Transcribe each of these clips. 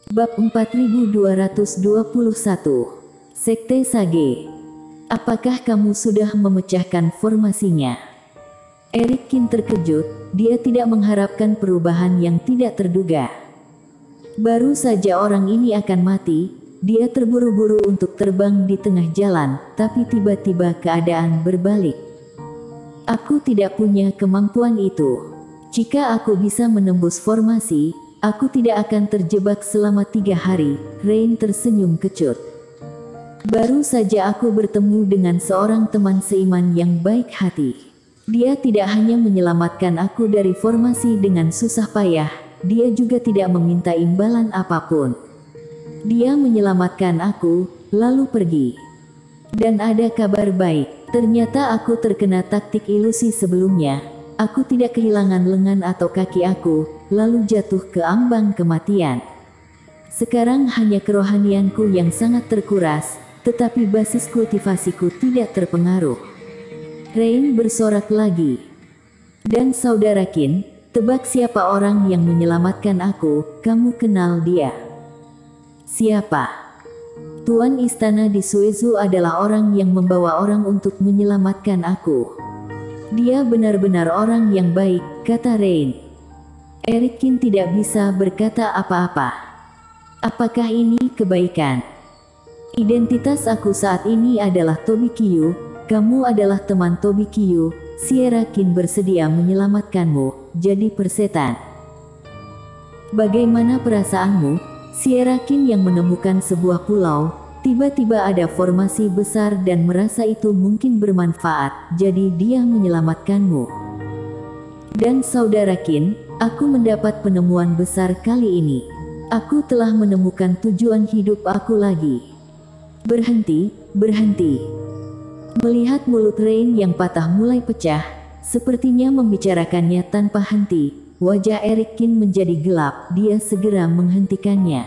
Bab 4221. Sekte Sage. Apakah kamu sudah memecahkan formasinya? Eric Kin terkejut, dia tidak mengharapkan perubahan yang tidak terduga. Baru saja orang ini akan mati, dia terburu-buru untuk terbang di tengah jalan, tapi tiba-tiba keadaan berbalik. Aku tidak punya kemampuan itu. Jika aku bisa menembus formasi, aku tidak akan terjebak selama 3 hari, Rain tersenyum kecut. Baru saja aku bertemu dengan seorang teman seiman yang baik hati. Dia tidak hanya menyelamatkan aku dari formasi dengan susah payah, dia juga tidak meminta imbalan apapun. Dia menyelamatkan aku, lalu pergi. Dan ada kabar baik, ternyata aku terkena taktik ilusi sebelumnya. Aku tidak kehilangan lengan atau kaki aku, lalu jatuh ke ambang kematian. Sekarang hanya kerohanianku yang sangat terkuras, tetapi basis kultivasiku tidak terpengaruh. Rain bersorak lagi. Dan saudara Kin, tebak siapa orang yang menyelamatkan aku, kamu kenal dia. Siapa? Tuan istana di Suezu adalah orang yang membawa orang untuk menyelamatkan aku. Dia benar-benar orang yang baik, kata Rain. Eric Kin tidak bisa berkata apa-apa. Apakah ini kebaikan? Identitas aku saat ini adalah Tobi Kiyu, kamu adalah teman Tobi Kiyu, Sierra Kin bersedia menyelamatkanmu, jadi persetan. Bagaimana perasaanmu, Sierra Kin yang menemukan sebuah pulau, tiba-tiba ada formasi besar dan merasa itu mungkin bermanfaat, jadi dia menyelamatkanmu. Dan saudara Kin, aku mendapat penemuan besar kali ini. Aku telah menemukan tujuan hidup aku lagi. Berhenti, berhenti. Melihat mulut Rain yang patah mulai pecah, sepertinya membicarakannya tanpa henti, wajah Eric Kin menjadi gelap, dia segera menghentikannya.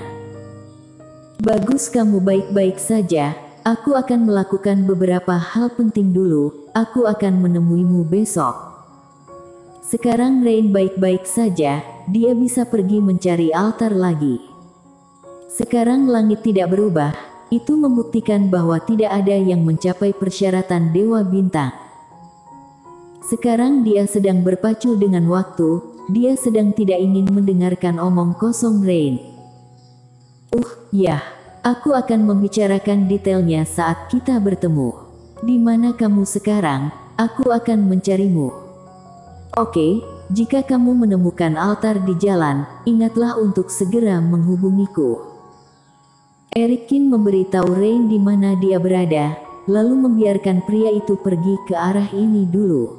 Bagus, kamu baik-baik saja, aku akan melakukan beberapa hal penting dulu, aku akan menemuimu besok. Sekarang Rain baik-baik saja, dia bisa pergi mencari altar lagi. Sekarang langit tidak berubah. Itu membuktikan bahwa tidak ada yang mencapai persyaratan Dewa Bintang. Sekarang dia sedang berpacu dengan waktu, dia sedang tidak ingin mendengarkan omong kosong Rain. Ya, aku akan membicarakan detailnya saat kita bertemu. Di mana kamu sekarang? Aku akan mencarimu. Oke, jika kamu menemukan altar di jalan, ingatlah untuk segera menghubungiku. Eric Kin memberitahu Rain di mana dia berada, lalu membiarkan pria itu pergi ke arah ini dulu.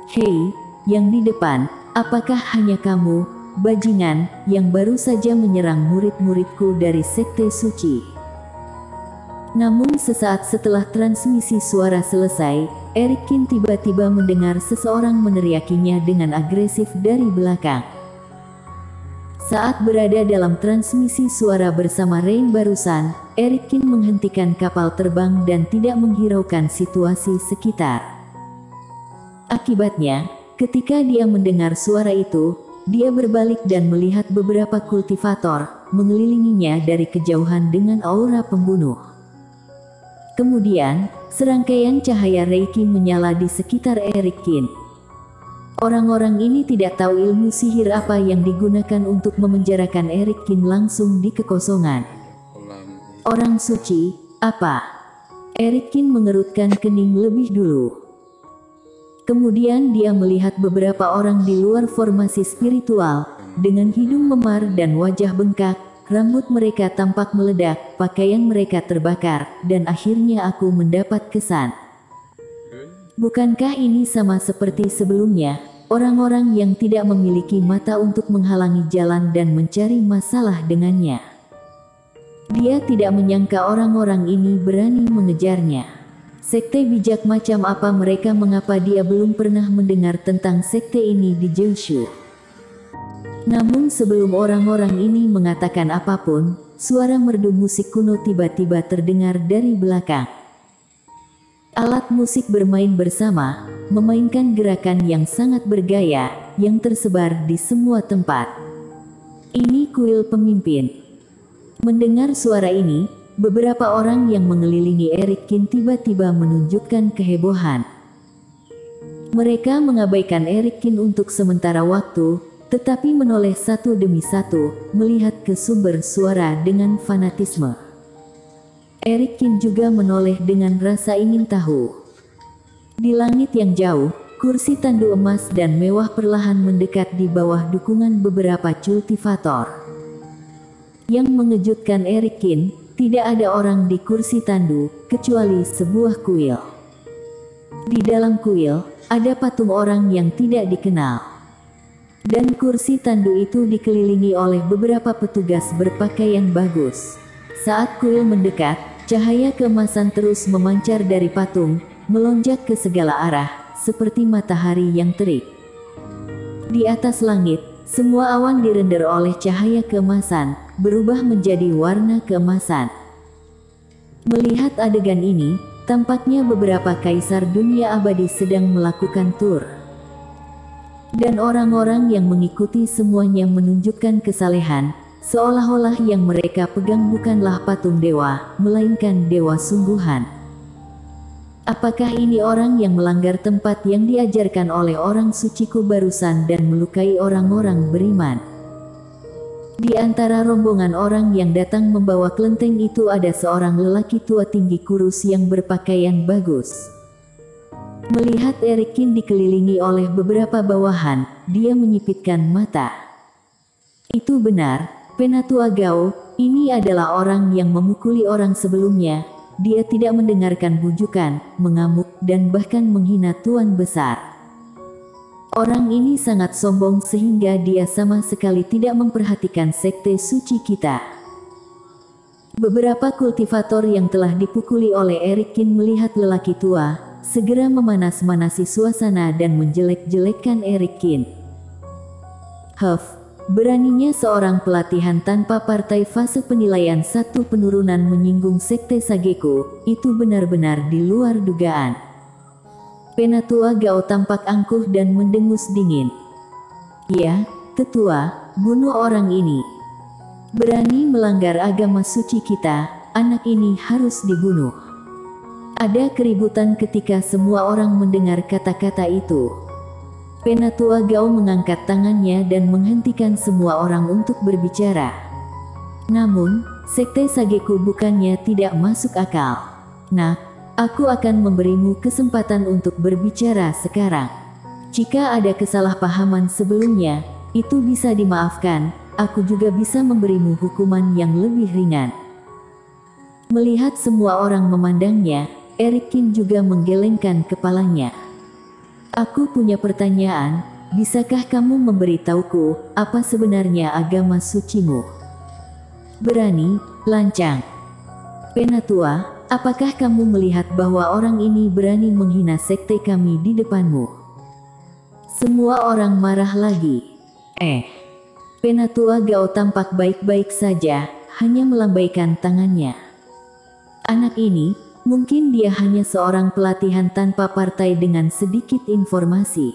Hei, yang di depan, apakah hanya kamu, bajingan, yang baru saja menyerang murid-muridku dari Sekte Suci? Namun sesaat setelah transmisi suara selesai, Eric Kin tiba-tiba mendengar seseorang meneriakinya dengan agresif dari belakang. Saat berada dalam transmisi suara bersama Rain barusan, Eric Kin menghentikan kapal terbang dan tidak menghiraukan situasi sekitar. Akibatnya, ketika dia mendengar suara itu, dia berbalik dan melihat beberapa kultivator mengelilinginya dari kejauhan dengan aura pembunuh. Kemudian, serangkaian cahaya Reiki menyala di sekitar Eric Kin. Orang-orang ini tidak tahu ilmu sihir apa yang digunakan untuk memenjarakan Eric Kin langsung di kekosongan. Orang suci, apa? Eric Kin mengerutkan kening lebih dulu. Kemudian dia melihat beberapa orang di luar formasi spiritual, dengan hidung memar dan wajah bengkak, rambut mereka tampak meledak, pakaian mereka terbakar, dan akhirnya aku mendapat kesan. Bukankah ini sama seperti sebelumnya, orang-orang yang tidak memiliki mata untuk menghalangi jalan dan mencari masalah dengannya? Dia tidak menyangka orang-orang ini berani mengejarnya. Sekte bijak macam apa mereka, mengapa dia belum pernah mendengar tentang sekte ini di Jeushu? Namun sebelum orang-orang ini mengatakan apapun, suara merdu musik kuno tiba-tiba terdengar dari belakang. Alat musik bermain bersama, memainkan gerakan yang sangat bergaya, yang tersebar di semua tempat. Ini kuil pemimpin. Mendengar suara ini, beberapa orang yang mengelilingi Eric Kin tiba-tiba menunjukkan kehebohan. Mereka mengabaikan Eric Kin untuk sementara waktu, tetapi menoleh satu demi satu, melihat ke sumber suara dengan fanatisme. Eric Kin juga menoleh dengan rasa ingin tahu. Di langit yang jauh, kursi tandu emas dan mewah perlahan mendekat di bawah dukungan beberapa kultivator. Yang mengejutkan Eric Kin, tidak ada orang di kursi tandu, kecuali sebuah kuil. Di dalam kuil, ada patung orang yang tidak dikenal. Dan kursi tandu itu dikelilingi oleh beberapa petugas berpakaian bagus. Saat kuil mendekat, cahaya keemasan terus memancar dari patung, melonjak ke segala arah, seperti matahari yang terik. Di atas langit, semua awan dirender oleh cahaya keemasan, berubah menjadi warna keemasan. Melihat adegan ini, tampaknya beberapa kaisar dunia abadi sedang melakukan tur. Dan orang-orang yang mengikuti semuanya menunjukkan kesalehan, seolah-olah yang mereka pegang bukanlah patung dewa, melainkan dewa sungguhan. Apakah ini orang yang melanggar tempat yang diajarkan oleh orang suciku barusan dan melukai orang-orang beriman? Di antara rombongan orang yang datang membawa kelenteng itu ada seorang lelaki tua tinggi kurus yang berpakaian bagus. Melihat Eric Kin dikelilingi oleh beberapa bawahan, dia menyipitkan mata. Itu benar, Penatua Gao, ini adalah orang yang memukuli orang sebelumnya. Dia tidak mendengarkan bujukan, mengamuk, dan bahkan menghina Tuan Besar. Orang ini sangat sombong sehingga dia sama sekali tidak memperhatikan sekte suci kita. Beberapa kultivator yang telah dipukuli oleh Eric Kin melihat lelaki tua, segera memanas-manasi suasana dan menjelek-jelekkan Eric Kin. Beraninya seorang pelatihan tanpa partai fase penilaian satu penurunan menyinggung sekte Sageku, itu benar-benar di luar dugaan. Penatua Gao tampak angkuh dan mendengus dingin. Ya, tetua, bunuh orang ini. Berani melanggar agama suci kita, anak ini harus dibunuh. Ada keributan ketika semua orang mendengar kata-kata itu. Penatua Gao mengangkat tangannya dan menghentikan semua orang untuk berbicara. Namun, sekte Sageku bukannya tidak masuk akal. Nah, aku akan memberimu kesempatan untuk berbicara sekarang. Jika ada kesalahpahaman sebelumnya, itu bisa dimaafkan, aku juga bisa memberimu hukuman yang lebih ringan. Melihat semua orang memandangnya, Eric Kin juga menggelengkan kepalanya. Aku punya pertanyaan, bisakah kamu memberitahuku apa sebenarnya agama sucimu? Berani, lancang. Penatua, apakah kamu melihat bahwa orang ini berani menghina sekte kami di depanmu? Semua orang marah lagi. Penatua Gao tampak baik-baik saja, hanya melambaikan tangannya. Anak ini, mungkin dia hanya seorang pelatihan tanpa partai dengan sedikit informasi.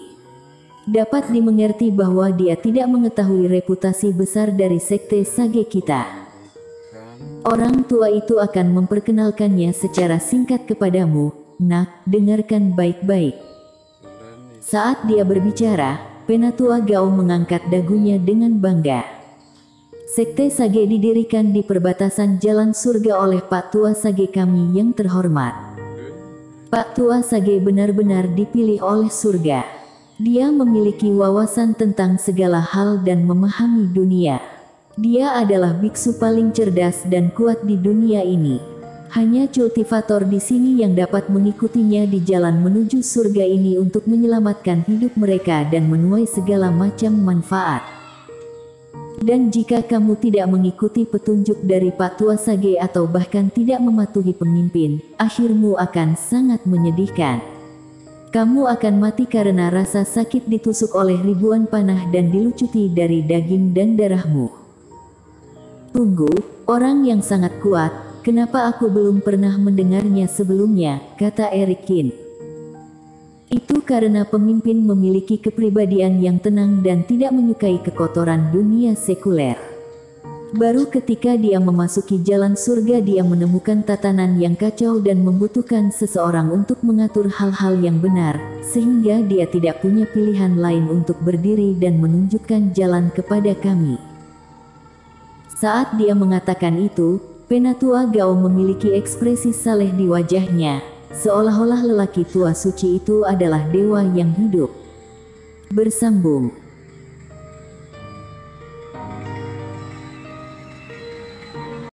Dapat dimengerti bahwa dia tidak mengetahui reputasi besar dari sekte Sage kita. Orang tua itu akan memperkenalkannya secara singkat kepadamu. Nak, dengarkan baik-baik. Saat dia berbicara, Penatua Gao mengangkat dagunya dengan bangga. Sekte Sage didirikan di perbatasan jalan surga oleh Pak Tua Sage kami yang terhormat. Pak Tua Sage benar-benar dipilih oleh surga. Dia memiliki wawasan tentang segala hal dan memahami dunia. Dia adalah biksu paling cerdas dan kuat di dunia ini. Hanya kultivator di sini yang dapat mengikutinya di jalan menuju surga ini untuk menyelamatkan hidup mereka dan menuai segala macam manfaat. Dan jika kamu tidak mengikuti petunjuk dari Pak Tua Sage atau bahkan tidak mematuhi pemimpin, akhirmu akan sangat menyedihkan. Kamu akan mati karena rasa sakit ditusuk oleh ribuan panah dan dilucuti dari daging dan darahmu. Tunggu, orang yang sangat kuat, kenapa aku belum pernah mendengarnya sebelumnya, kata Eric Kin. Itu karena pemimpin memiliki kepribadian yang tenang dan tidak menyukai kekotoran dunia sekuler. Baru ketika dia memasuki jalan surga dia menemukan tatanan yang kacau dan membutuhkan seseorang untuk mengatur hal-hal yang benar, sehingga dia tidak punya pilihan lain untuk berdiri dan menunjukkan jalan kepada kami. Saat dia mengatakan itu, Penatua Gao memiliki ekspresi saleh di wajahnya, seolah-olah lelaki tua suci itu adalah dewa yang hidup. Bersambung.